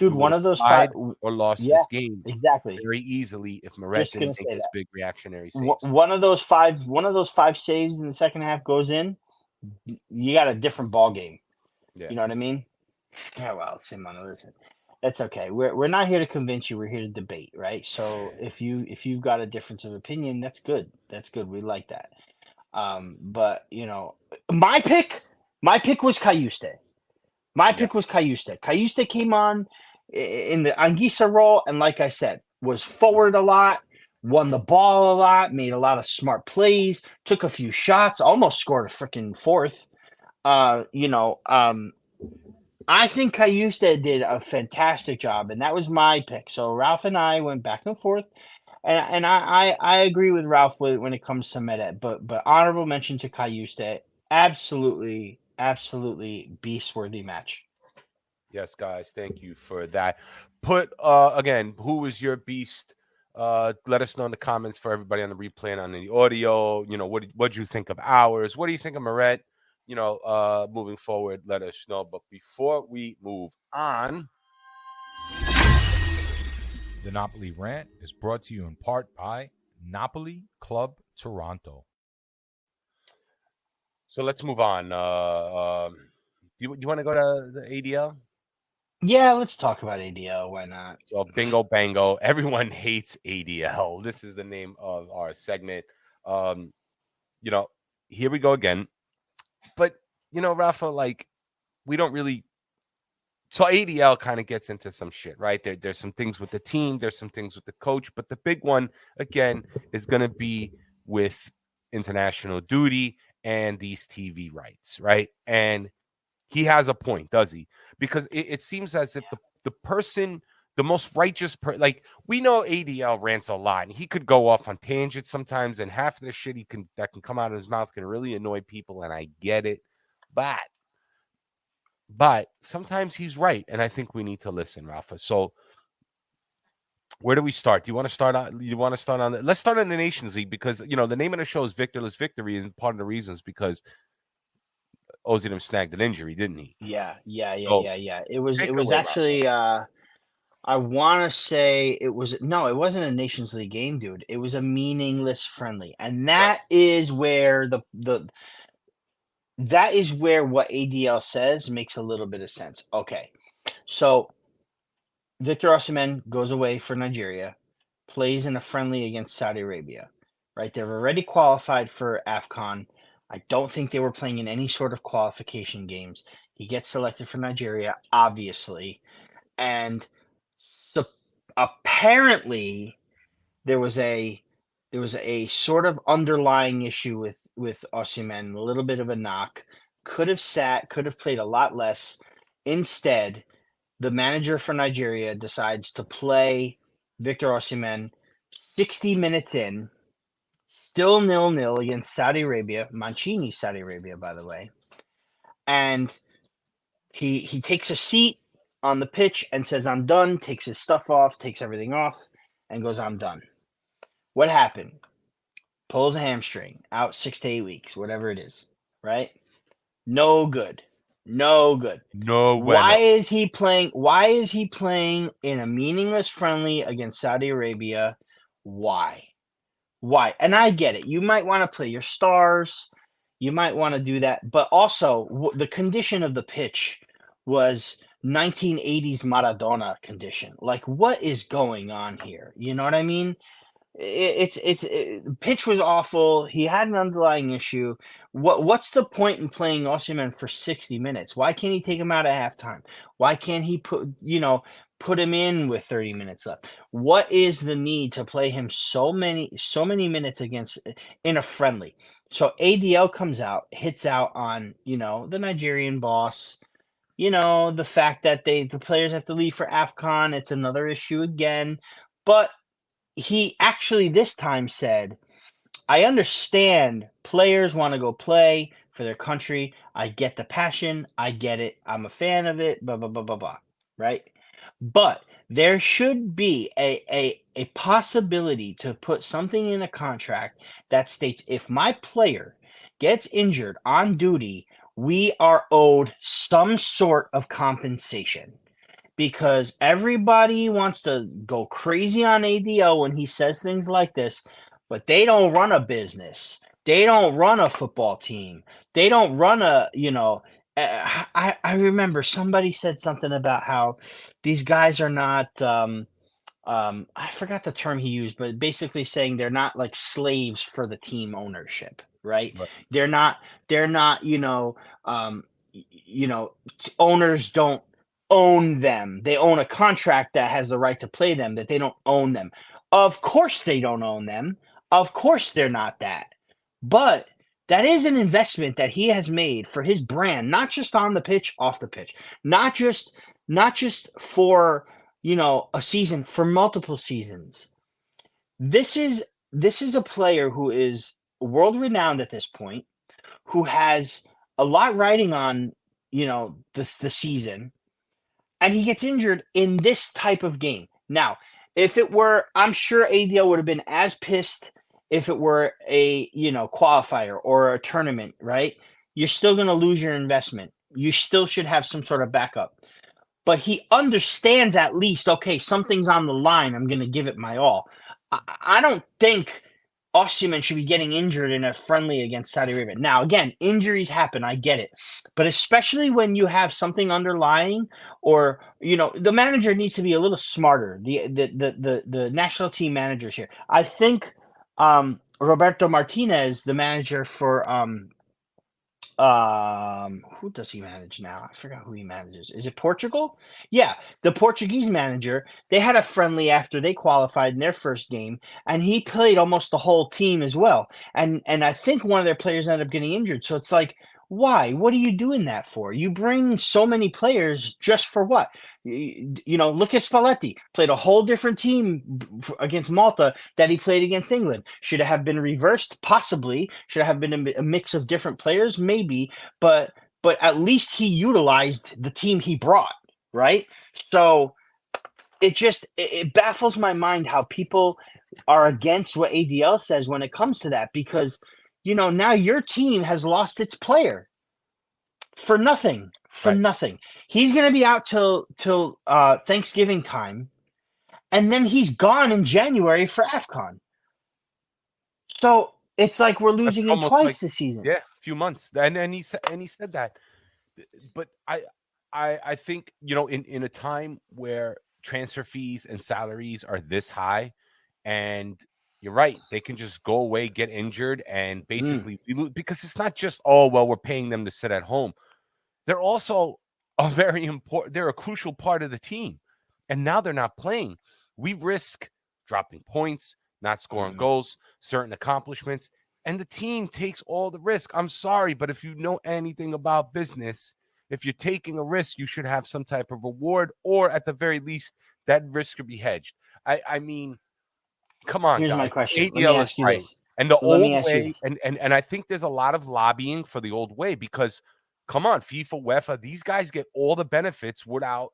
would one have of those tied 5. or lost Yeah, this game exactly. very easily if Meret Just didn't gonna make say those that. big reactionary saves. One of those five saves in the second half goes in, you got a different ball game. Yeah. You know what I mean? Yeah, well, Simona, listen. That's okay. We're not here to convince you. We're here to debate, right? So if you've got a difference of opinion, that's good. That's good. We like that. But my pick was Cayuste. My Yeah. pick was Cayuste. Cayuste came on in the Anguissa role, and like I said, was forward a lot, won the ball a lot, made a lot of smart plays, took a few shots, almost scored a freaking fourth. I think Cayuste did a fantastic job, and that was my pick. So Ralph and I went back and forth, and I agree with Ralph when it comes to Meret, but honorable mention to Cayuste, absolutely beast worthy match. Yes, guys. Thank you for that. Put again, who was your beast? Let us know in the comments for everybody on the replay and on the audio. What you think of ours? What do you think of Meret? Moving forward, let us know. But before we move on, The Napoli Rant is brought to you in part by Napoli Club Toronto. so let's move on. Do you want to go to the ADL? Yeah, let's talk about ADL. Why not? So bingo bango. Everyone hates ADL. This is the name of our segment. Here we go again. But Raffa, like, we don't really. So ADL kind of gets into some shit, right? There's some things with the team, there's some things with the coach, but the big one again is going to be with international duty and these TV rights, right? And he has a point, does he? Because it seems as if the person, the most righteous like, we know ADL rants a lot, and he could go off on tangents sometimes, and half of the shit that can come out of his mouth can really annoy people, and I get it, but sometimes he's right, and I think we need to listen, Rafa. So where do we start? Do you want to start on? Let's start on the Nations League, because the name of the show is Victorless Victory, and part of the reasons because Osimhen snagged an injury, didn't he? Yeah. So It was take it away, actually I want to say it wasn't a Nations League game, dude. It was a meaningless friendly. And that is where that is where what ADL says makes a little bit of sense. Okay. So Victor Osimhen goes away for Nigeria, plays in a friendly against Saudi Arabia. Right? They've already qualified for AFCON. I don't think they were playing in any sort of qualification games. He gets selected for Nigeria, obviously. And so apparently there was a sort of underlying issue with Osimhen, a little bit of a knock. Could have sat, could have played a lot less. Instead, the manager for Nigeria decides to play Victor Osimhen 60 minutes in, still 0-0 against Saudi Arabia, Mancini, Saudi Arabia, by the way. And he takes a seat on the pitch and says, I'm done, takes his stuff off, takes everything off, and goes, I'm done. What happened? Pulls a hamstring, out 6 to 8 weeks, whatever it is, right? No good. No good. No Why bueno. is he playing? Why is he playing in a meaningless friendly against Saudi Arabia? Why? Why? And I get it. You might want to play your stars. You might want to do that. But also, the condition of the pitch was 1980s Maradona condition. Like, what is going on here? You know what I mean? Pitch was awful. He had an underlying issue. What's the point in playing Osimhen for 60 minutes? Why can't he take him out at halftime? Why can't he put him in with 30 minutes left? What is the need to play him so many minutes in a friendly? So ADL comes out, hits out on, the Nigerian boss, the fact that the players have to leave for AFCON. It's another issue again. But he actually this time said, I understand players want to go play for their country. I get the passion. I get it. I'm a fan of it, blah, blah, blah, blah, blah, right? But there should be a possibility to put something in a contract that states if my player gets injured on duty, we are owed some sort of compensation. Because everybody wants to go crazy on ADL when he says things like this, but they don't run a business. They don't run a football team. They don't run I remember somebody said something about how these guys are not I forgot the term he used, but basically saying they're not like slaves for the team ownership, right? Right. They're not owners don't own them. They own a contract that has the right to play them, that they don't own them. Of course they don't own them. Of course they're not that. But that is an investment that he has made for his brand, not just on the pitch, off the pitch. Not just for, a season, for multiple seasons. This is a player who is world renowned at this point, who has a lot riding on, the season. And he gets injured in this type of game. Now, if it were, I'm sure ADL would have been as pissed if it were a, qualifier or a tournament, right? You're still going to lose your investment. You still should have some sort of backup. But he understands at least, okay, something's on the line. I'm going to give it my all. I don't think Osimhen should be getting injured in a friendly against Saudi Arabia. Now, again, injuries happen. I get it. But especially when you have something underlying or, the manager needs to be a little smarter. The national team managers here. I think Roberto Martinez, the manager for who does he manage now? I forgot who he manages. Is it Portugal? Yeah, the Portuguese manager. They had a friendly after they qualified in their first game, and he played almost the whole team as well. And I think one of their players ended up getting injured. So it's like, why? What are you doing that for? You bring so many players just for what? Look at Spalletti. Played a whole different team against Malta that he played against England. Should it have been reversed? Possibly. Should it have been a mix of different players? Maybe. But at least he utilized the team he brought, right? So it baffles my mind how people are against what ADL says when it comes to that, because now your team has lost its player for nothing. For nothing. He's going to be out till Thanksgiving time, and then he's gone in January for AFCON. So it's like we're losing him twice this season. Yeah, a few months. And he said that. But I think, in a time where transfer fees and salaries are this high, and you're right, they can just go away, get injured, and basically because it's not just, we're paying them to sit at home. They're also they're a crucial part of the team. And now they're not playing. We risk dropping points, not scoring goals, certain accomplishments, and the team takes all the risk. I'm sorry, but if you know anything about business, if you're taking a risk, you should have some type of reward, or at the very least, that risk could be hedged. I mean, come on, Here's guys. my question. Let me ADL is ask you right. this. And the Let me old ask you way, and I think there's a lot of lobbying for the old way because, come on, FIFA, UEFA, these guys get all the benefits without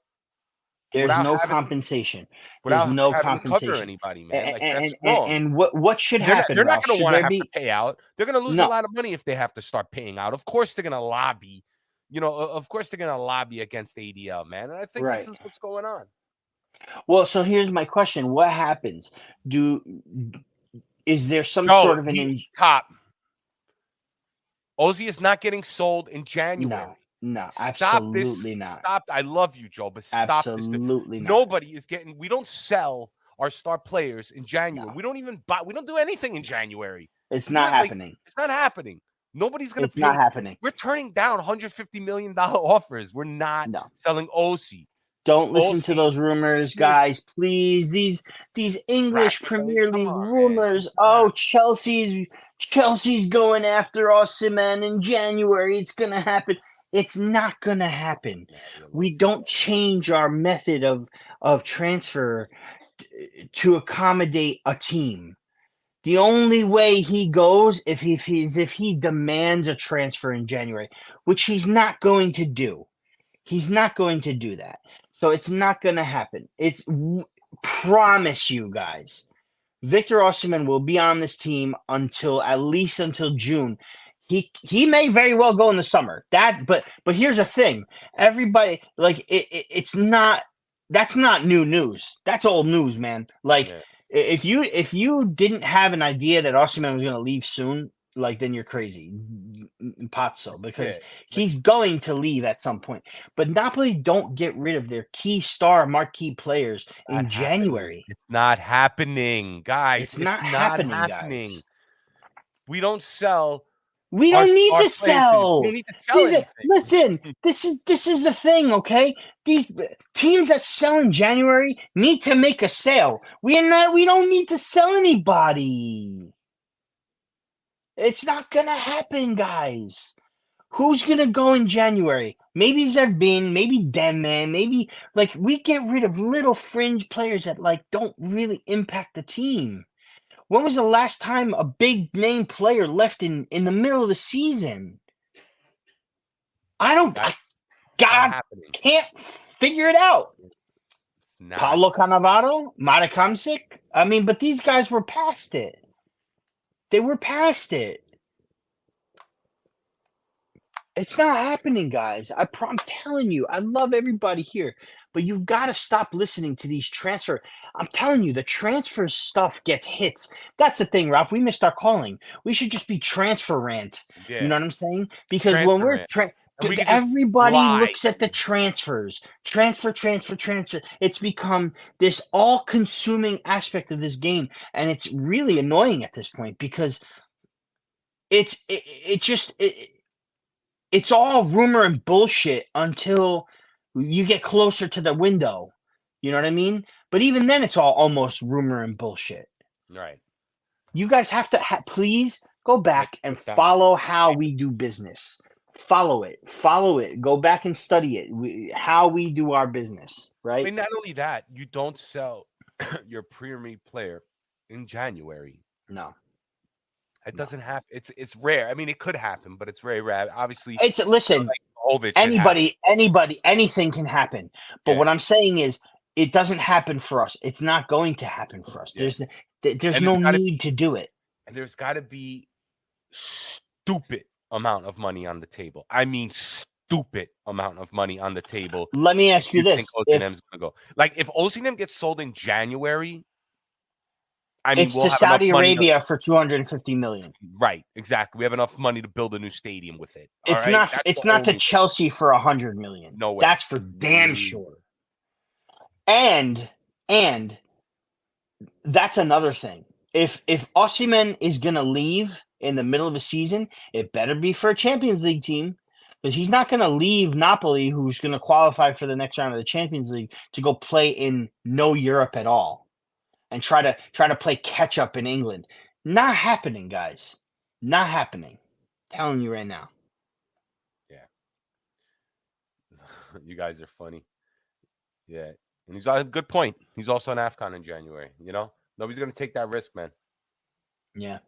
There's no having compensation. There's without no having to cover compensation. anybody, man. Like that's And, wrong. and what should happen, They're not Ralph? going to Should want to there have be to pay out. They're going to lose a no? lot of money if they have to start paying out. Of course, they're going to lobby. You know, of course, they're going to lobby against ADL, man. And I think this Right. is what's going on. Well, so here's my question: what happens? Is there some No, sort of top. Ozzy is not getting sold in January. No, Stop absolutely this. not. Stop. I love you, Joe, but stop Absolutely this. not. Nobody is getting. We don't sell our star players in January. No. We don't even buy. We don't do anything in January. It's not happening. It's not happening. Nobody's going to pay. It's not happening. We're turning down $150 million offers. We're not selling Ozzy. Don't listen to those rumors, guys. Please, these English Premier League rumors. Oh, Chelsea's going after Osimhen in January. It's gonna happen. It's not gonna happen. We don't change our method of transfer to accommodate a team. The only way he goes if he demands a transfer in January, which he's not going to do. He's not going to do that. So it's not going to happen. Promise you guys, Victor Osimhen will be on this team at least until June. He may very well go in the summer. But here's the thing: everybody it's not. That's not new news. That's old news, man. If you didn't have an idea that Osimhen was going to leave soon, then you're crazy, Pazzo, because he's going to leave at some point. But Napoli don't get rid of their key star marquee players in January. It's not happening, guys. It's not happening, guys. We don't sell. We don't need to sell. We don't need to sell anything. Listen, this is the thing, okay? These teams that sell in January need to make a sale. We don't need to sell anybody. It's not gonna happen, guys. Who's gonna go in January? Maybe Zerbin, maybe Denman, maybe we get rid of little fringe players that don't really impact the team. When was the last time a big name player left in the middle of the season? God can't figure it out. Paulo Cannavaro, Mata Kamsik. I mean, but these guys were past it. They were past it. It's not happening, guys. I'm telling you, I love everybody here, but you've got to stop listening to these transfer. I'm telling you, the transfer stuff gets hits. That's the thing, Ralph. We missed our calling. We should just be transfer rant. Yeah. You know what I'm saying? Because when we're everybody looks at the transfers. Transfer. It's become this all-consuming aspect of this game, and it's really annoying at this point because it's all rumor and bullshit until you get closer to the window. You know what I mean? But even then, it's all almost rumor and bullshit. Right. You guys have to please go back and follow how we do business. Follow it. Go back and study it. How we do our business, right? I mean, not only that, you don't sell your Premier player in January. No. It doesn't happen. It's rare. I mean, it could happen, but it's very rare. Obviously, anything can happen. But what I'm saying is, it doesn't happen for us. It's not going to happen for us. Yeah. There's no need to do it. And there's got to be stupid amount of money on the table. I mean, stupid amount of money on the table. Let me ask you this: Osimhen's gonna go. If Osimhen gets sold in January. It's to Saudi Arabia for $250 million. Right, exactly. We have enough money to build a new stadium with it. It's not to Chelsea for $100 million. No way. That's for damn sure. And that's another thing. If Osimhen is gonna leave in the middle of a season, it better be for a Champions League team. Because he's not going to leave Napoli, who's going to qualify for the next round of the Champions League, to go play in no Europe at all. and try to play catch up in England. Not happening, guys. Not happening. Telling you right now. You guys are funny. Yeah. And he's a good point. He's also an AFCON in January, Nobody's going to take that risk, man. Yeah.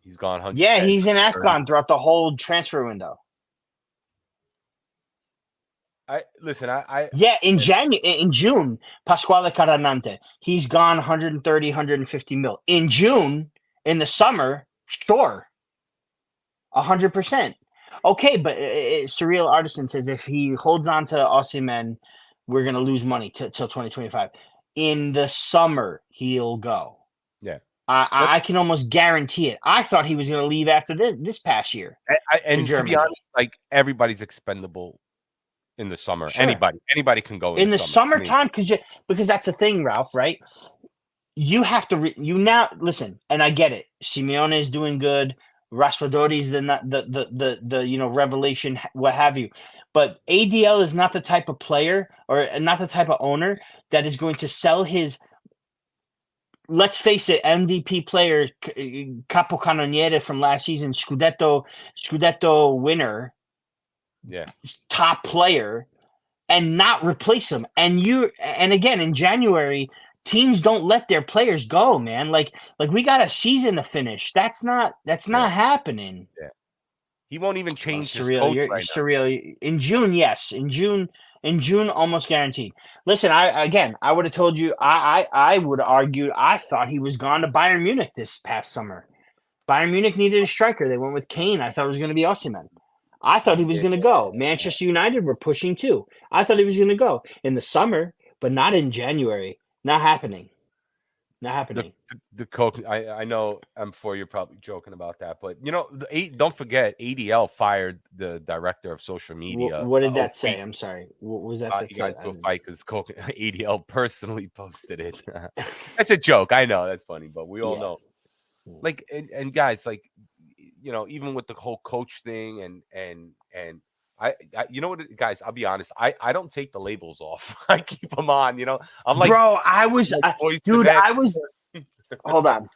He's gone 100%. Yeah, he's in AFCON throughout the whole transfer window. In June, Pasquale Caranante, he's gone 130, 150 mil. In June, in the summer, sure. 100%. Okay, but Surreal Artisan says if he holds on to Osimhen, we're going to lose money till 2025. In the summer, he'll go. Yeah. I can almost guarantee it. I thought he was going to leave after this past year. And to be honest, like, everybody's expendable in the summer. Sure. Anybody can go in the summertime, because that's the thing, Ralph, right? You have to now listen, and I get it. Simeone is doing good. Raspadori's the revelation, what have you. But ADL is not the type of player or not the type of owner that is going to sell his, let's face it, MVP player, capocannoniere from last season, Scudetto winner, top player, and not replace him. And again, in January, teams don't let their players go, man. Like we got a season to finish. That's not happening. Yeah. He won't even change his Surreal. coach You're right surreal. In June, yes. In June, almost guaranteed. Listen, I would have told you. I would argue. I thought he was gone to Bayern Munich this past summer. Bayern Munich needed a striker. They went with Kane. I thought it was going to be Osimhen. I thought he was going to go. Manchester United were pushing too. I thought he was going to go in the summer, but not in January. Not happening. Not happening. The coach. I know M4, you're probably joking about that, but don't forget ADL fired the director of social media. What did that say? I'm sorry. What was that? You guys go fight because ADL personally posted it. That's a joke. I know that's funny, but we all know. Like and guys, like even with the whole coach thing and I you know what, guys, I'll be honest. I don't take the labels off. I keep them on. I'm like, bro. Hold on.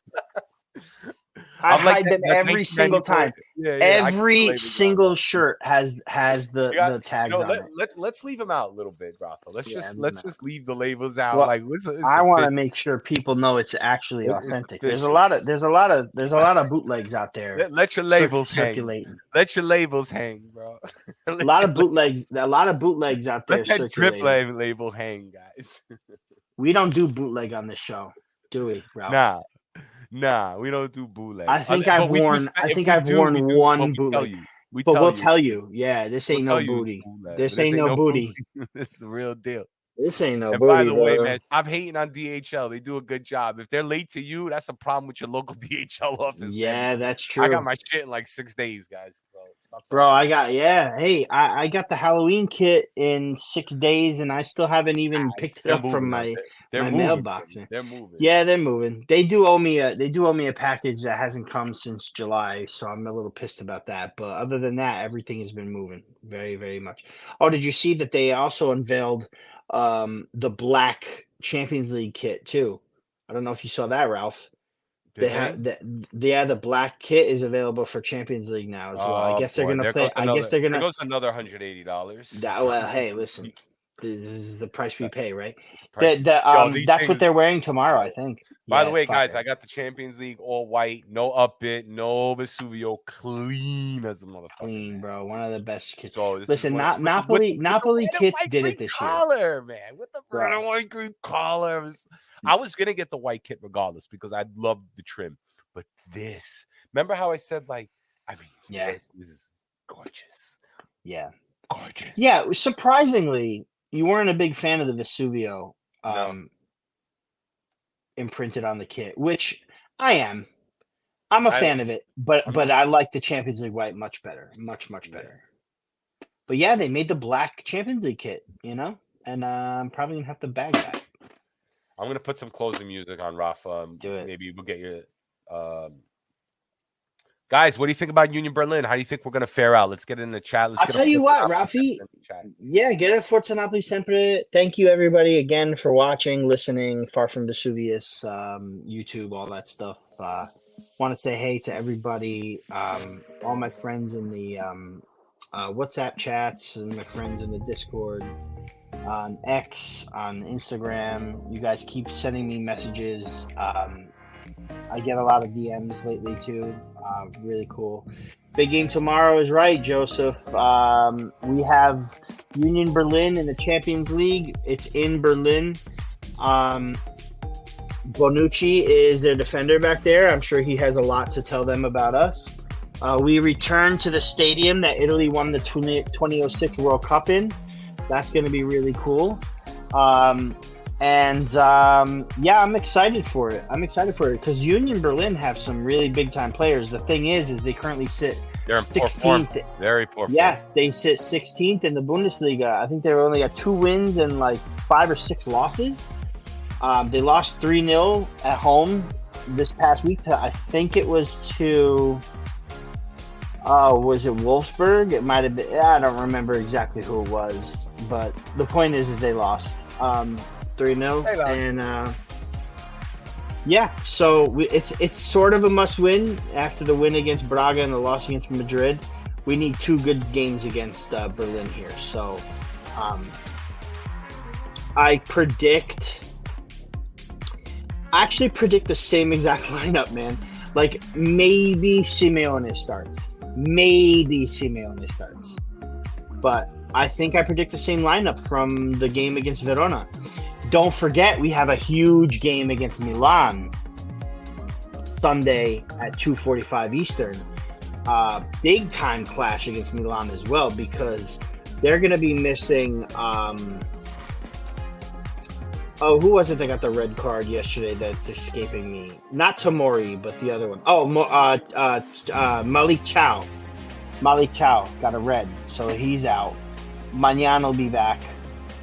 I hide them every single time. Every single shirt has the tags on it. Let's leave them out a little bit, Raffa. Let's just leave the labels out. Well, like I want to make sure people know it's actually authentic. There's a lot of bootlegs out there. Let your labels circulating. Hang. Let your labels hang, bro. A lot of bootlegs out there. Let that circulating. drip label hang, guys. We don't do bootleg on this show, do we, Ralph? Nah, we don't do bootleg. I think I've worn one bootleg. We'll tell you. Yeah, this ain't no booty. This ain't no booty. This is the real deal. This ain't no and booty. By the way, man, I'm hating on DHL. They do a good job. If they're late to you, that's a problem with your local DHL office. Yeah, man. that's true. I got my shit in like 6 days, guys. Bro, I got the Halloween kit in 6 days, and I still haven't even picked it up from my mailbox. They're moving. Yeah, they're moving. They do owe me a package that hasn't come since July, so I'm a little pissed about that. But other than that, everything has been moving very, very much. Oh, did you see that they also unveiled the black Champions League kit too? I don't know if you saw that, Ralph. The black kit is available for Champions League now as well. I guess they're gonna play. There goes another $180. Well, hey, listen, this is the price we pay, right? That's what they're wearing tomorrow, I think. By the way, guys, I got the Champions League all white, no upbit, no Vesuvio, clean as a motherfucker. Clean, bro. One of the best kits. So listen, Napoli kits did it this year. Man, with the red and white green collars. I was gonna get the white kit regardless because I love the trim, but this. Remember how I said this is gorgeous. Yeah, gorgeous. Yeah, surprisingly, you weren't a big fan of the Vesuvio imprinted on the kit, which I am. I'm a fan of it, but I like the Champions League white much better, much better. But yeah, they made the black Champions League kit, and I'm probably gonna have to bag that. I'm gonna put some closing music on Raffa. Do it. Maybe we'll get your Guys, what do you think about Union Berlin? How do you think we're going to fare out? Let's get in the chat. I'll tell you what, Raffi. Yeah, get it. Forza Napoli sempre. Thank you, everybody, again for watching, listening. Far from Vesuvius, YouTube, all that stuff. Want to say hey to everybody, all my friends in the WhatsApp chats, and my friends in the Discord, on X, on Instagram. You guys keep sending me messages. I get a lot of DMs lately too. Really cool. Big game tomorrow is right, Joseph. We have Union Berlin in the Champions League. It's in Berlin. Bonucci is their defender back there. I'm sure he has a lot to tell them about us. We return to the stadium that Italy won the 2006 World Cup in. That's going to be really cool. Yeah, I'm excited for it. Because Union Berlin have some really big time players. The thing is they currently sit. They're in poor form. Very poor form. Yeah, they sit 16th in the Bundesliga. I think they've only got 2 wins and like 5 or 6 losses. They lost 3-0 at home this past week to, I think it was to, was it Wolfsburg? It might have been. I don't remember exactly who it was. But the point is they lost 3-0. And yeah, so it's sort of a must-win after the win against Braga and the loss against Madrid. We need 2 good games against Berlin here. So I actually predict the same exact lineup, man. Like, maybe Simeone starts. But I think I predict the same lineup from the game against Verona. Don't forget, we have a huge game against Milan Sunday at 2:45 Eastern. Big time clash against Milan as well, because they're going to be missing. Who was it that got the red card yesterday? That's escaping me. Not Tomori, but the other one. Malik Chow. Malik Chow got a red, so he's out. Magnan will be back.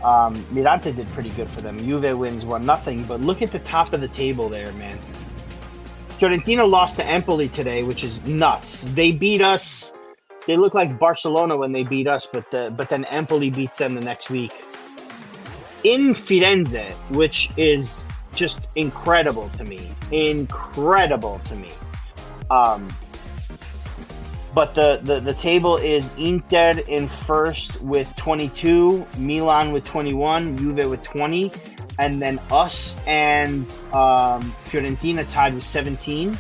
Mirante did pretty good for them. Juve wins 1-0, but look at the top of the table there, man. Fiorentina lost to Empoli today, which is nuts. They beat us. They look like Barcelona when they beat us, but then Empoli beats them the next week in Firenze, which is just incredible to me. But the table is Inter in first with 22, Milan with 21, Juve with 20, and then us and Fiorentina tied with 17,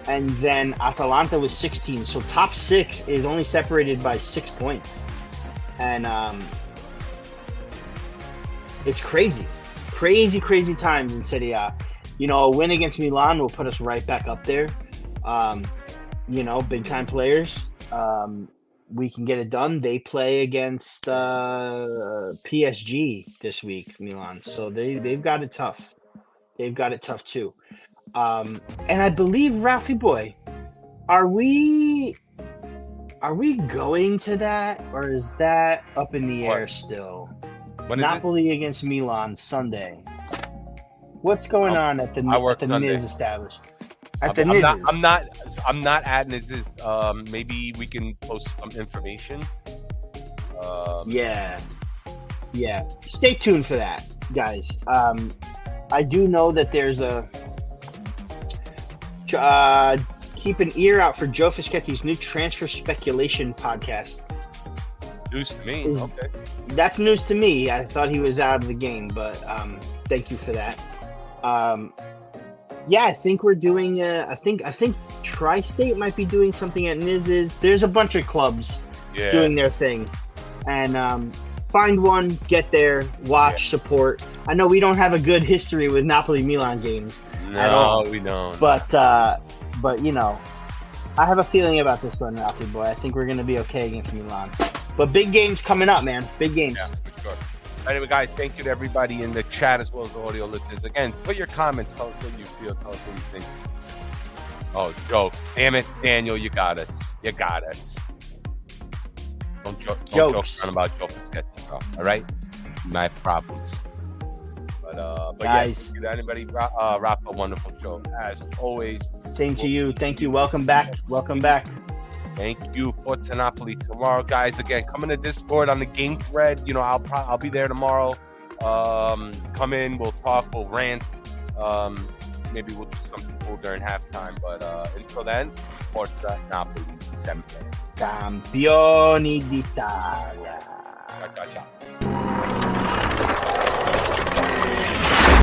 and then Atalanta with 16. So top 6 is only separated by 6 points. And it's crazy times in Serie A. You know, a win against Milan will put us right back up there. Big time players. We can get it done. They play against PSG this week, Milan. So they've got it tough. They've got it tough too. And I believe, Raffi boy, are we going to that, or is that up in the air still? Napoli against Milan Sunday. What's going on at the Niz establishment? I'm not at Niz's. Maybe we can post some information. Yeah. Stay tuned for that, guys. I do know that there's a keep an ear out for Joe Fischetti's new transfer speculation podcast. News to me. Okay. That's news to me. I thought he was out of the game, but thank you for that. Yeah, I think we're doing. I think Tri-State might be doing something at Niz's. There's a bunch of clubs doing their thing, and find one, get there, watch, support. I know we don't have a good history with Napoli Milan games at all. No, we don't. But you know, I have a feeling about this one, Ralphie boy. I think we're going to be okay against Milan. But big games coming up, man. Big games. Yeah, for sure. Anyway, guys, thank you to everybody in the chat as well as the audio listeners. Again, put your comments. Tell us what you feel. Tell us what you think. Oh, jokes. Damn it, Daniel, you got us. Don't joke around about Joe Fischetti, bro. All right? My problems. But Guys. yeah, anybody, Raffa, a wonderful show as always. Same to you. Thank you. Welcome back. Welcome back. Thank you for Napoli tomorrow, guys. Again, come in to Discord on the game thread. You know, I'll be there tomorrow. Come in, we'll talk, we'll rant. Maybe we'll do something cool during halftime. But until then, Forza Napoli sempre. Campioni d'Italia. Ciao.